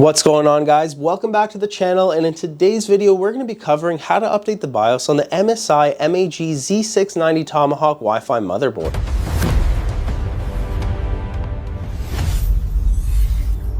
What's going on, guys? Welcome back to the channel, and in today's video we're going to be covering how to update the BIOS on the MSI Z690 TOMAHAWK Wi-Fi motherboard.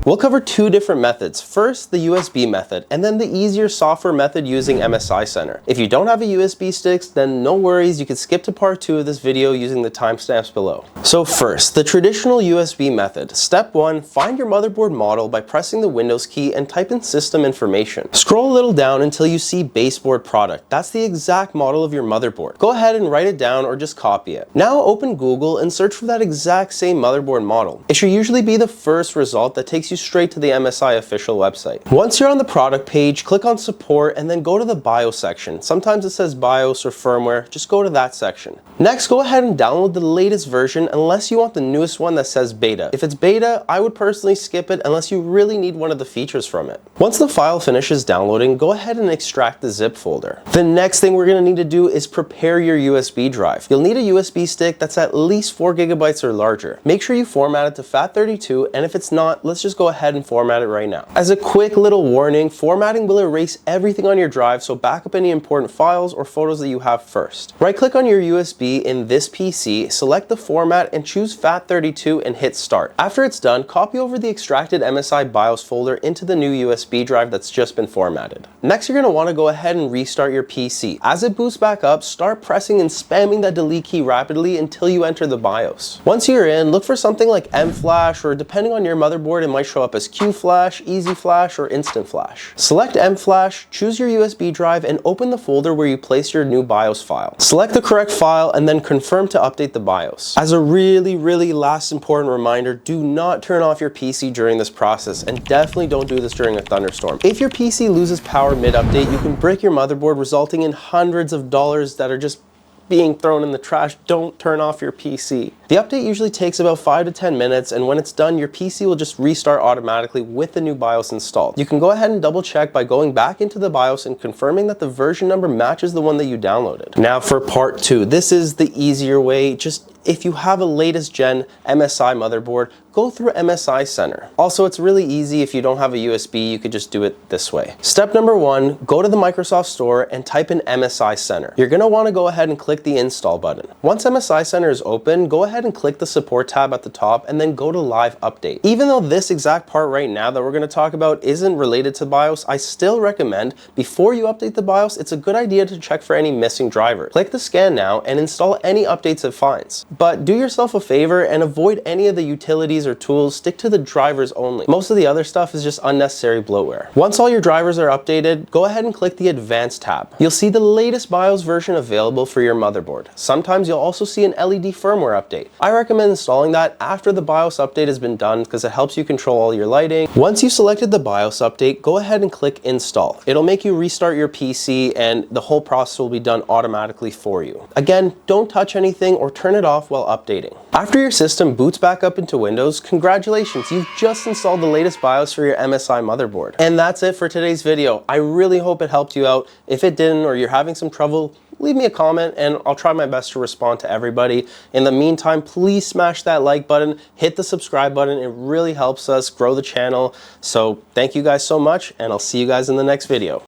We'll cover two different methods. First, the USB method, and then the easier software method using MSI Center. If you don't have a USB stick, then no worries, you can skip to part 2 of this video using the timestamps below. So first, the traditional USB method. Step 1, find your motherboard model by pressing the Windows key and type in system information. Scroll a little down until you see baseboard product. That's the exact model of your motherboard. Go ahead and write it down or just copy it. Now open Google and search for that exact same motherboard model. It should usually be the first result that takes you straight to the MSI official website. Once you're on the product page, click on support and then go to the BIOS section. Sometimes it says BIOS or firmware, just go to that section. Next, go ahead and download the latest version unless you want the newest one that says beta. If it's beta, I would personally skip it unless you really need one of the features from it. Once the file finishes downloading, go ahead and extract the zip folder. The next thing we're going to need to do is prepare your USB drive. You'll need a USB stick that's at least 4 GB or larger. Make sure you format it to FAT32, and if it's not, let's just go ahead and format it right now. As a quick little warning, formatting will erase everything on your drive, so back up any important files or photos that you have first. Right click on your USB in this PC, select the format and choose FAT32 and hit start. After it's done, copy over the extracted MSI BIOS folder into the new USB drive that's just been formatted. Next, you're going to want to go ahead and restart your PC. As it boots back up, start pressing and spamming that delete key rapidly until you enter the BIOS. Once you're in, look for something like M-Flash, or depending on your motherboard, it might show up as Q-Flash, Easy Flash, or Instant Flash. Select M-Flash, choose your USB drive, and open the folder where you place your new BIOS file. Select the correct file and then confirm to update the BIOS. As a really last important reminder, do not turn off your PC during this process, and definitely don't do this during a thunderstorm. If your PC loses power mid-update, you can break your motherboard, resulting in hundreds of dollars that are just being thrown in the trash. Don't turn off your PC. The update usually takes about 5 to 10 minutes, and when it's done, your PC will just restart automatically with the new BIOS installed. You can go ahead and double check by going back into the BIOS and confirming that the version number matches the one that you downloaded. Now for part 2, this is the easier way. Just if you have a latest gen MSI motherboard, go through MSI Center. Also, it's really easy. If you don't have a USB, you could just do it this way. Step number 1, go to the Microsoft Store and type in MSI Center. You're going to want to go ahead and click the install button. Once MSI Center is open, go ahead and click the support tab at the top and then go to live update. Even though this exact part right now that we're going to talk about isn't related to BIOS, I still recommend before you update the BIOS, it's a good idea to check for any missing drivers. Click the scan now and install any updates it finds. But do yourself a favor and avoid any of the utilities or tools. Stick to the drivers only. Most of the other stuff is just unnecessary bloatware. Once all your drivers are updated, go ahead and click the Advanced tab. You'll see the latest BIOS version available for your motherboard. Sometimes you'll also see an LED firmware update. I recommend installing that after the BIOS update has been done because it helps you control all your lighting. Once you selected the BIOS update, go ahead and click Install. It'll make you restart your PC and the whole process will be done automatically for you. Again, don't touch anything or turn it off while updating. After your system boots back up into Windows, congratulations, you've just installed the latest BIOS for your MSI motherboard. And that's it for today's video. I really hope it helped you out. If it didn't, or you're having some trouble, leave me a comment and I'll try my best to respond to everybody. In the meantime, please smash that like button, hit the subscribe button. It really helps us grow the channel. So thank you guys so much, and I'll see you guys in the next video.